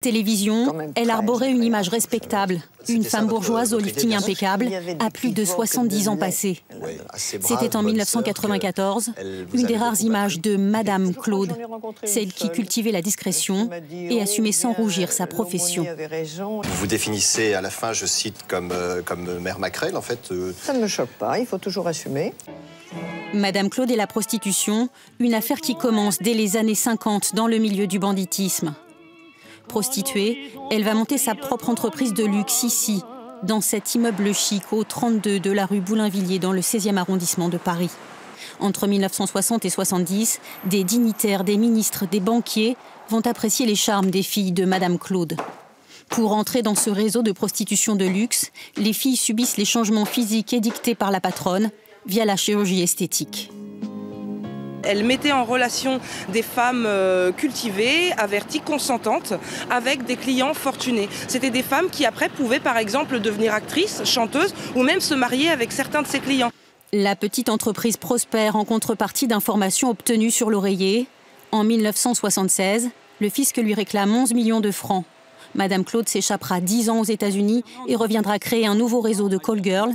Télévision, elle arborait une image respectable, une femme bourgeoise au lifting impeccable, à plus de 70 ans passés. C'était en 1994, une des rares images de Madame Claude, celle qui cultivait la discrétion et assumait sans rougir sa profession. Vous vous définissez à la fin, je cite, comme Mère Macrel, en fait. Ça ne me choque pas, il faut toujours assumer. Madame Claude et la prostitution, une affaire qui commence dès les années 50 dans le milieu du banditisme. Prostituée, elle va monter sa propre entreprise de luxe ici, dans cet immeuble chic au 32 de la rue Boulainvilliers dans le 16e arrondissement de Paris. Entre 1960 et 70, des dignitaires, des ministres, des banquiers vont apprécier les charmes des filles de Madame Claude. Pour entrer dans ce réseau de prostitution de luxe, les filles subissent les changements physiques édictés par la patronne via la chirurgie esthétique. Elle mettait en relation des femmes cultivées, averties, consentantes, avec des clients fortunés. C'était des femmes qui après pouvaient par exemple devenir actrices, chanteuses ou même se marier avec certains de ses clients. La petite entreprise prospère en contrepartie d'informations obtenues sur l'oreiller. En 1976, le fisc lui réclame 11 millions de francs. Madame Claude s'échappera 10 ans aux États-Unis et reviendra créer un nouveau réseau de call girls.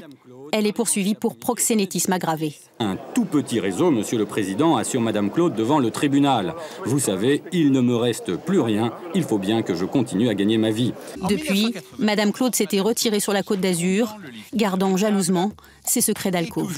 Elle est poursuivie pour proxénétisme aggravé. Un tout petit réseau, Monsieur le Président, assure Madame Claude devant le tribunal. Vous savez, il ne me reste plus rien. Il faut bien que je continue à gagner ma vie. Depuis, Madame Claude s'était retirée sur la Côte d'Azur, gardant jalousement ses secrets d'alcôve.